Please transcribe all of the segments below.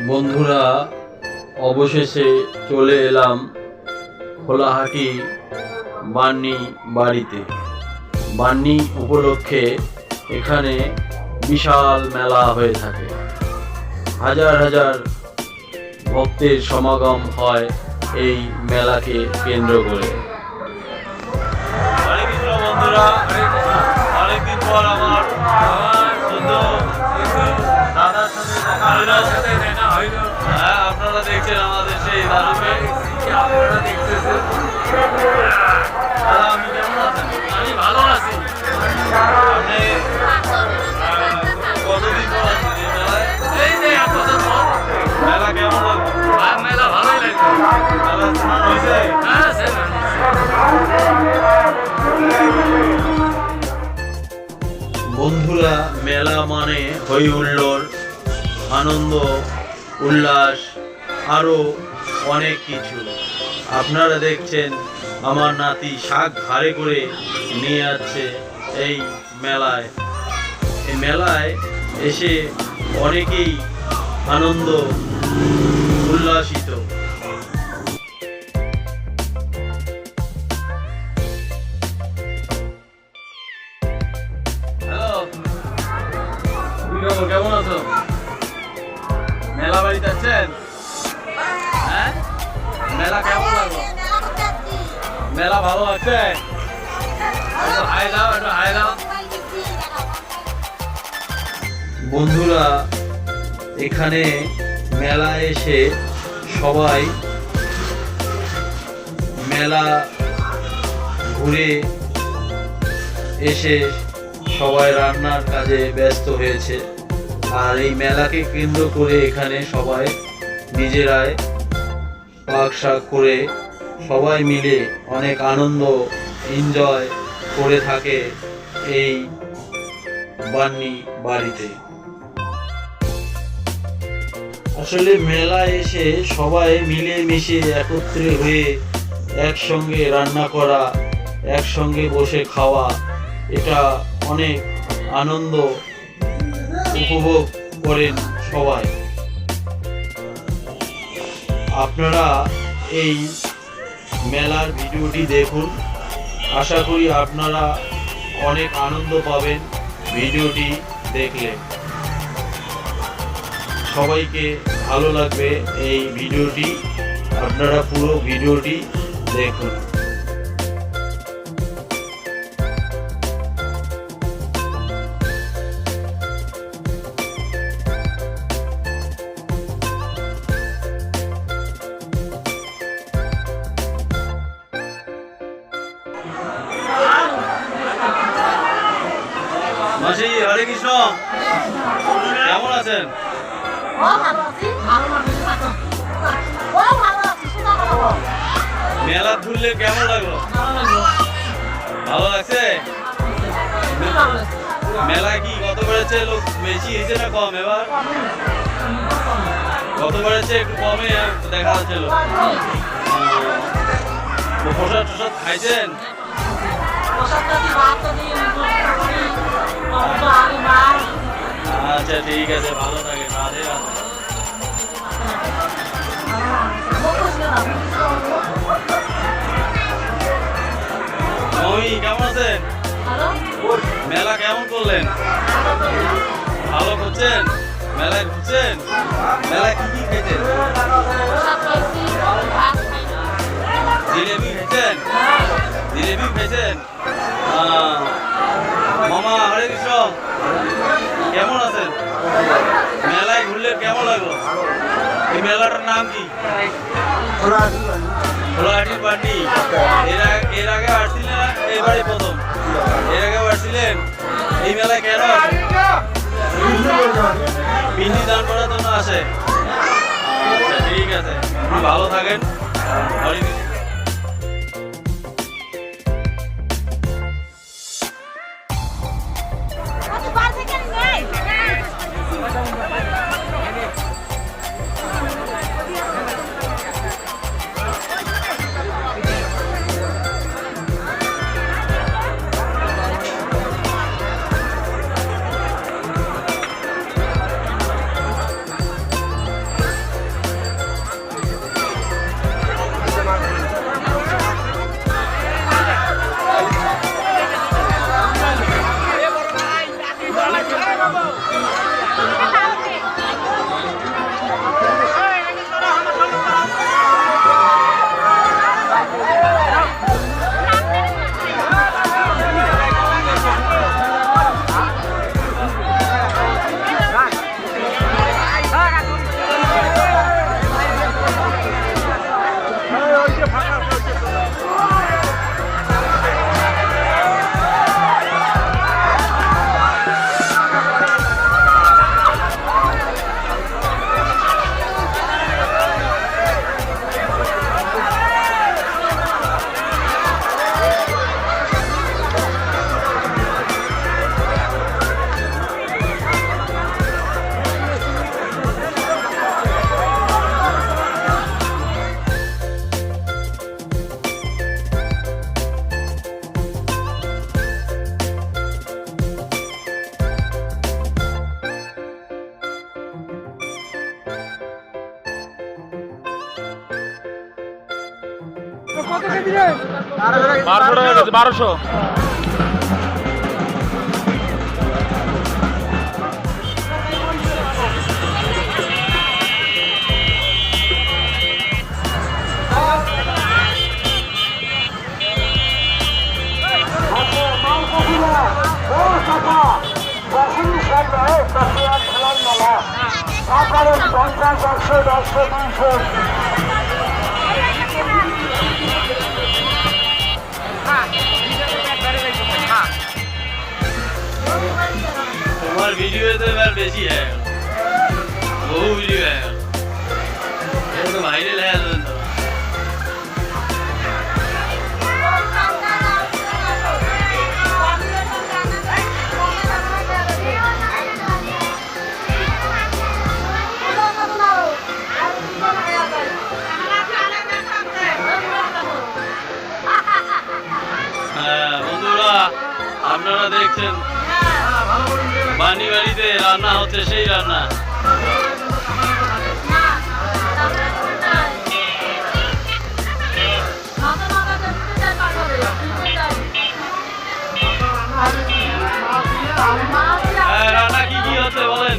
বন্ধুরা, অবশেষে চলে এলাম খোলাহাটি বান্নি বাড়িতে। বান্নি উপলক্ষে এখানে বিশাল মেলা হয়ে থাকে। হাজার হাজার ভক্তের সমাগম হয় এই মেলাকে কেন্দ্র করে। হরে কৃষ্ণ বন্ধুরা, অনেকদিন পর আমার দাদার সাথে দেখা হইল। হ্যাঁ, আপনারা দেখছেন আমাদের সেই দাদুকে। আপনারা দেখতেছেন। আমি কেমন আছেন? আমি ভালো আছি। আপনি কতদিন পর আছেন এই মেলায়? এই যে 1 বছর পর। মেলা কেমন লাগলো? মেলা ভালোই লাগলো। মেলা স্নান হয়েছে? হ্যাঁ, স্নান বন্ধুরা, মেলা মানে হই হুল্লোড়, আনন্দ, উল্লাস, আরও অনেক কিছু। আপনারা দেখছেন আমার নাতি শাক ঘাড়ে করে নিয়ে যাচ্ছে এই মেলায়। এই মেলায় এসে অনেকেই আনন্দ উল্লাসিত। হ্যালো, কেমন আছো? মেলা বাড়িতে আছেন? হ্যাঁ, মেলা কেমন লাগলো? মেলা ভালো লাগছে? হাই দাও, একটু হাই দাও। বন্ধুরা, এখানে মেলা এসে সবাই মেলা ঘুরে এসে সবাই রান্নার কাজে ব্যস্ত হয়েছে। আর এই মেলাকে কেন্দ্র করে এখানে সবাই নিজেরাই পাক শাক করে সবাই মিলে অনেক আনন্দ এনজয় করে থাকে এই বান্নি বাড়িতে। আসলে মেলা এসে সবাই মিলে মিশে একত্রে হয়ে একসঙ্গে রান্না করা, একসঙ্গে বসে খাওয়া, এটা অনেক আনন্দ উপভোগ করেন সবাই। আপনারা এই মেলার ভিডিওটি দেখুন। আশা করি আপনারা অনেক আনন্দ পাবেন ভিডিওটি দেখলে। সবাইকে ভালো লাগবে এই ভিডিওটি। আপনারা পুরো ভিডিওটি দেখুন। মাসি, হরে কৃষ্ণ, কেমন আছেন? মেলা ঘুরলে কেমন লাগলো? ভালো লাগছে? মেলা কি কত বেড়েছে? লোক বেশি হয়েছে না কম এবার? কত বেড়েছে? একটু কমে দেখা যাচ্ছিল। প্রসাদ টসাদ খাইছেন? আচ্ছা, ঠিক আছে, ভালো থাকে। রাধে রাধে। কেমন আছেন? মেলা কেমন করলেন? ভালো করছেন? মেলায় ঘুরছেন? মেলায় কি কি খেয়েছেন? জিলেবি খেয়েছেন? জিলেবি খেয়েছেন? মামা, হরে কৃষ্ণ, কেমন আছেন? মেলায় ঘুরলে কেমন লাগলো? এই মেলাটার নাম কি? খোলাহাটির বান্নি। এর আগে আসছিলেন? এবারে প্রথম? এর আগে আসছিলেন? এই মেলায় কেন আসেন? পিন্ডি দান করার জন্য আসে? আচ্ছা, ঠিক আছে, ভালো থাকেন। হরে কৃষ্ণ। 1200। তোমার ভিডিও তো এবার বেশি হ্যাঁ বহু ভিডিও হ্যাঁ তো ভাইরাল হয়ে যাবে তো বন্ধুরা আপনারা দেখছেন বানি বাড়িতে রান্না হচ্ছে সেই রান্না রান্না কি কি হচ্ছে বলেন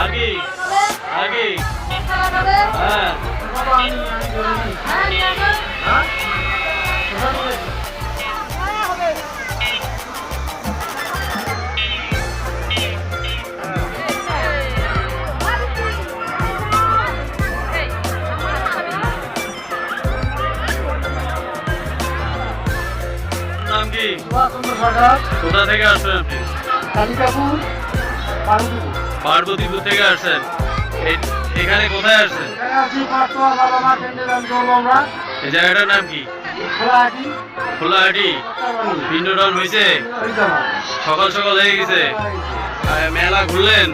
আগে আগে হ্যাঁ নাম কি কোথা থেকে আসছেন আপনি পার্বতীপুর থেকে আসছেন এখানে কোথায় আসছেন এই জায়গাটার নাম কি খোলাহাটি পিণ্ডদান হয়েছে সকাল সকাল হয়ে গেছে মেলা ঘুরলেন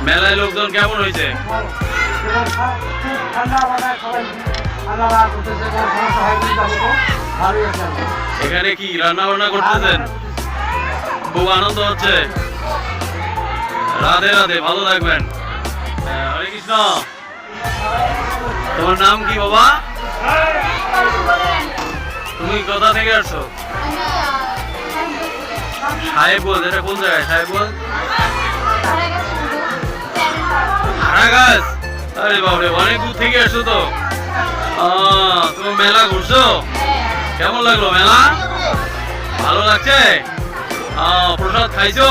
মেলায় লোকজন কেমন হয়েছে এখানে কি রান্না বান্না করতেছেন খুব আনন্দ হচ্ছে রাধে রাধে ভালো থাকবেন হরে কৃষ্ণ তোমার নাম কি বাবা তুমি কোথা থেকে আসছো সাহেবগঞ্জ এটা কোন জায়গায় সাহেবগঞ্জ হারাগাছ আরে বাবরে অনেক দূর থেকে আসছো তো তুমি মেলা ঘুরছো কেমন লাগলো মেলা ভালো লাগছে প্রসাদ খাইছো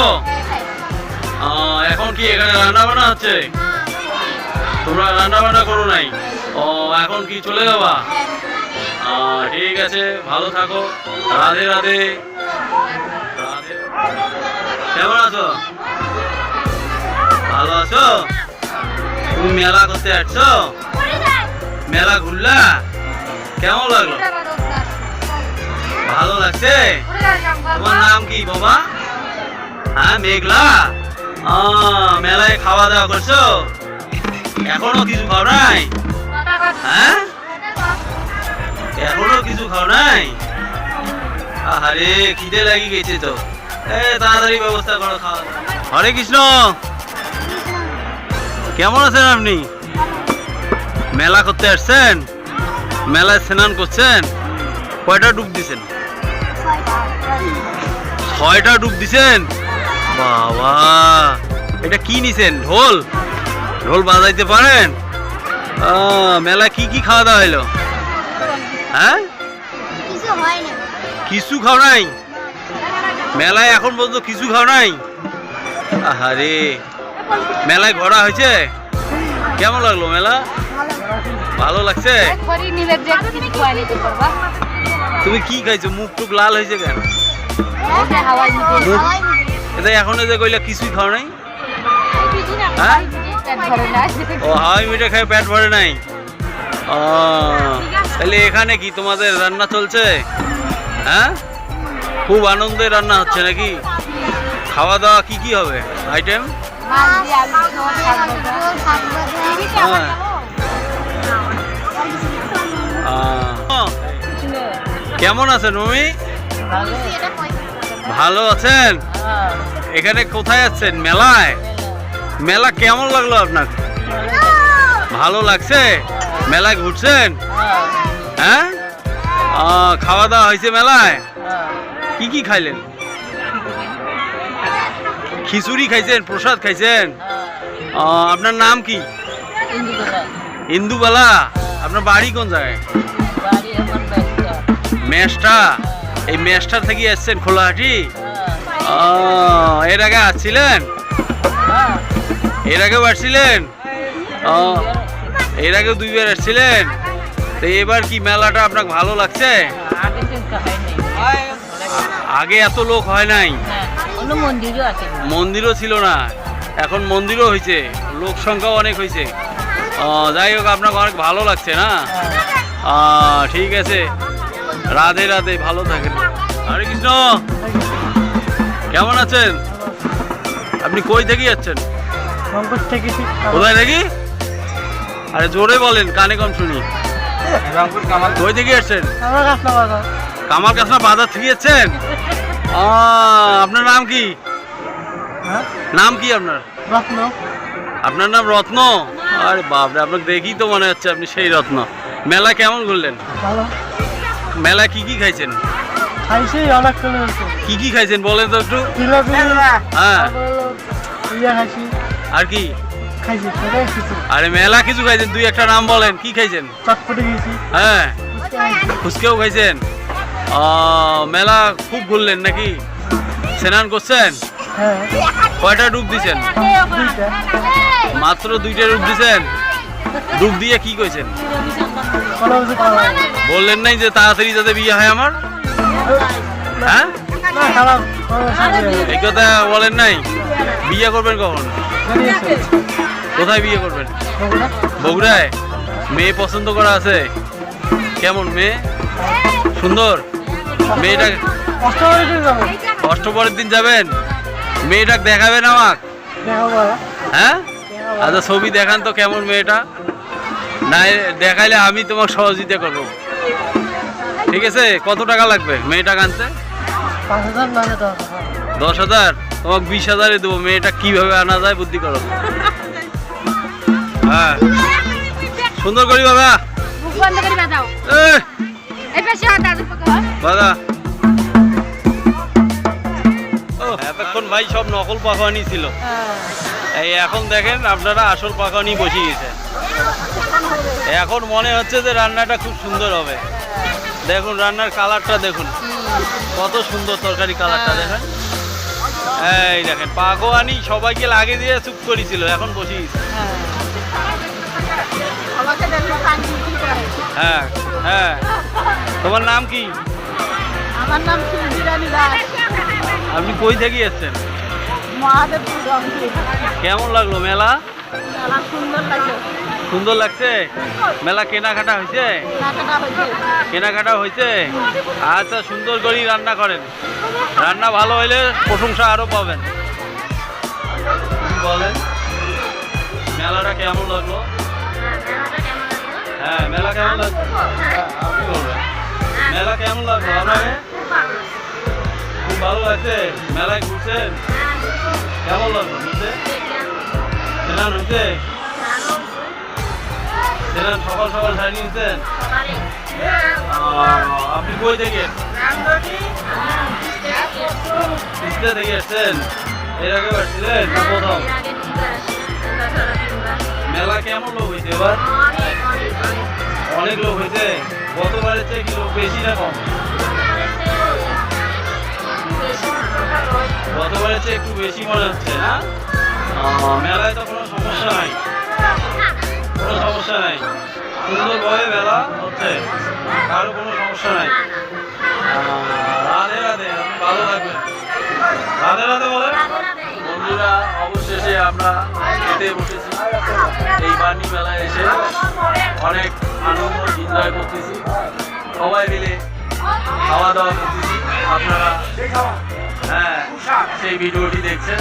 এখন কি এখানে রান্না বান্না হচ্ছে তোমরা রান্না বান্না করো নাই এখন কি চলে যাবা ঠিক আছে ভালো থাকো রাধে রাধে কেমন আছো ভালো আছো তুমি মেলা করতে আসছো মেলা ঘুরলা কেমন লাগলো ভালো লাগছে তোমার নাম কি বাবা হ্যাঁ মেঘলা মেলায় খাওয়া দাওয়া করছো এখনো কিছু খাও নাই হ্যাঁ এখনো কিছু খাও নাই আরে খিদে লাগি গেছে তো তাড়াতাড়ি ব্যবস্থা করো খাওয়া হরে কৃষ্ণ কেমন আছেন আপনি মেলা করতে আসছেন মেলায় স্নান করছেন কয়টা ডুব দিছেন 6টা ডুব দিছেন বাবা এটা কি নিছেন ঢোল ঢোল বাজাইতে পারেন মেলায় কি কি খাওয়া দাওয়া হলো হ্যাঁ কিছু খাও নাই মেলায় এখন পর্যন্ত কিছু খাও নাই আরে মেলায় ঘোরা হয়েছে কেমন লাগলো মেলা ভালো লাগছে তুমি কি খাইছো মুখ টুক লাল হয়েছে কেন এটা এখন যে কইলা কিছুই খাও নাই হ্যাঁ ও হাওয়াই মিঠে খাই পেট ভরে নাই তাহলে এখানে কি তোমাদের রান্না চলছে হ্যাঁ খুব আনন্দে রান্না হচ্ছে নাকি খাওয়া দাওয়া কি কি হবে আইটেম কেমন আছেন মমি ভালো আছেন এখানে কোথায় আছেন মেলায় মেলা কেমন লাগলো আপনার ভালো লাগছে মেলায় ঘুরছেন? হ্যাঁ, খাওয়া দাওয়া হয়েছে মেলায়? কি কি খাইলেন? খিচুড়ি খাইছেন, প্রসাদ খাইছেন? আপনার নাম কি? ইন্দুবালা। আপনার বাড়ি কোন জায়গায়? মেষ্টা। এই মেষ্টার থেকে এসছেন খোলাহাটি? এর আগে আসছিলেন? এর আগেও আসছিলেন? এর আগেও 2 বার আসছিলেন? তো এবার কি মেলাটা আপনার ভালো লাগছে? আগে এত লোক হয় নাই, মন্দিরও ছিল না, এখন মন্দিরও হয়েছে, লোক সংখ্যাও অনেক হয়েছে। যাই হোক, আপনাকে অনেক ভালো লাগছে না? ঠিক আছে, রাধে রাধে, ভালো থাকেন। হরে কৃষ্ণ। কেমন আছেন? আপনি কই থেকে যাচ্ছেন? কোথায় থেকে? আরে জোরে বলেন, কানে কম শুনি। কই থেকে আসছেন? কামাল কাসনা বাজার থেকে যাচ্ছেন? আপনার নাম কি? নাম কি আপনার? রত্ন। আপনার নাম রত্ন? আরে বাপরে, আপনাকে দেখি তো মনে হচ্ছে আপনি সেই রত্ন। মেলা কেমন ঘুরলেন? ভালো। মেলায় কি কি খাইছেন? খাইছি অনেক করে। কি কি খাইছেন বলেন তো একটু। জিলাপি। হ্যাঁ। ইয়া খাইছি। আর কি খাইছি? সেটাই খাইছি। আরে মেলা কিছু খাইছেন, 2-1টা নাম বলেন। কি খাইছেন? চটপটি খাইছি। হ্যাঁ, ফুচকাও খাইছেন। মেলা খুব ঘুরলেন নাকি? স্নান করছেন? হ্যাঁ। কয়টা ডুব দিছেন? 2টা। মাত্র 2টা ডুব দিছেন? ডুব দিয়ে কি কইছেন? বললেন নাই যে তাড়াতাড়ি যাতে বিয়ে হয় আমার? হ্যাঁ, এই কথা বলেন নাই? বিয়ে করবেন কখন? কোথায় বিয়ে করবেন? বগুড়ায়। মেয়ে পছন্দ করা আছে? কেমন মেয়ে? সুন্দর? মেয়েটা অষ্টপরের দিন যাবেন? মেয়েটাকে দেখাবেন আমাকে? হ্যাঁ, আচ্ছা ছবি দেখান তো কেমন মেয়েটা। না দেখাইলে আমি তোমাকে সহযোগিতা করবো। ঠিক আছে, কত টাকা লাগবে মেয়েটা আনতে? 10,000? তোমাকে 20,000-এ দেবো। মেয়েটা কিভাবে আনা যায় বুদ্ধি করো। হ্যাঁ, সুন্দর করি বাবা। বাবা এতক্ষণ ভাই সব নকল পাখানি ছিল, এই এখন দেখেন আপনারা আসল পাখানি বসে গেছে। এখন মনে হচ্ছে যে রান্নাটা খুব সুন্দর হবে। দেখুন রান্নার কালারটা দেখুন, কত সুন্দর তরকারি কালারটা দেখেন। এই দেখেন পাখোয়ানি সবাইকে লাগে দিয়ে চুপ করেছিল, এখন বসে গেছে। হ্যাঁ হ্যাঁ, তোমার নাম কি? আমার নাম সুলজিরানী দাস। আপনি কই থেকে এসেছেন? মহাদেবপুর রংপুর। কেমন লাগলো মেলা? মেলা সুন্দর লাগলো। সুন্দর লাগছে? মেলা কেনাকাটা হয়েছে? কেনাকাটা হয়েছে? আচ্ছা, সুন্দর করেই রান্না করেন। রান্না ভালো হইলে প্রশংসা আরো পাবেন। বলেন মেলাটা কেমন লাগলো? হ্যাঁ, মেলা কেমন লাগলো? আপনি বলবেন মেলা কেমন লাগলো আপনাকে? খুব ভালো লাগছে। মেলায় ঘুরছেন? কেমন লাগলো ঘুরতে? স্নান হয়েছে? স্নান সকাল সকাল সারি নিয়েছেন? আপনি কই থেকে? তিস্তা থেকে এসছেন? এর আগে আসছিলেন না প্রথম? মেলা কেমন লোক হয়েছে এবার? অনেক লোক হয়েছে। গতবারের চেয়ে কি লোক বেশি না কম? গতবারের চেয়ে একটু বেশি মনে হচ্ছে না? মেলায় তো কোনো সমস্যা নাই, কোনো সমস্যা নাই, সুন্দরভাবে মেলা হচ্ছে, কারো কোনো সমস্যা নাই। রাধে রাধে, আপনি ভালো থাকবেন। রাধে রাধে বলেন। বন্ধুরা, অবশেষে আমরা খেতে বসেছি। এই বাণী মেলায় এসে অনেক আনন্দ এনজয় করতেছি, সবাই মিলে খাওয়া দাওয়া করতেছি। আপনারা হ্যাঁ সেই ভিডিওটি দেখছেন,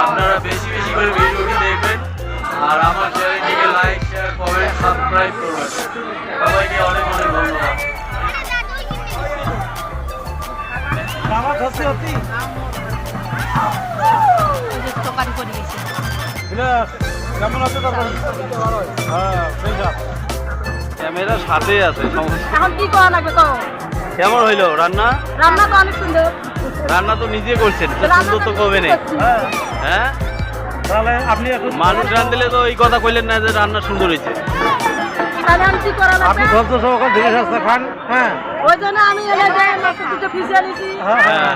আপনারা বেশি বেশি করে ভিডিওটি দেখবেন আর আমার চ্যানেলটিকে লাইক, শেয়ার, কমেন্ট, সাবস্ক্রাইব করবেন। সবাইকে অনেক অনেক ধন্যবাদ। কেমন আছে? ক্যামেরা সাথেই আছে, সমস্যা। এখন কি করা লাগবে কও? কেমন হইলো রান্না? রান্না তো অনেক সুন্দর। রান্না তো নিজে করছেন, তো রান্না সুন্দর তো নিজে কবে নেই। করছি। হ্যাঁ, তাহলে আপনি একটু মানুষ রান দিলে তো এই কথা কইলেন না যে রান্না সুন্দর হয়েছে। তাহলে আমি কি করা আপনি লাগবে? ধৈর্য সহকারে ধীরে সুস্থে খান। হ্যাঁ ওই জন্য আমি এনে যে মাছের দুটো ফিসে নিছি। হ্যাঁ, হ্যাঁ।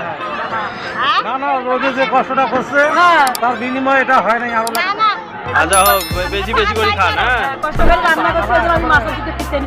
হ্যাঁ? না না রোদে যে কষ্টটা করছে হ্যাঁ। তার বিনিময়ে এটা হয় নাই আরো না না আচ্ছা হোক, বেশি বেশি করে খান। হ্যাঁ, কষ্ট করে রান্না করছি ওই জন্য আমি মাছের দুটো ফিসে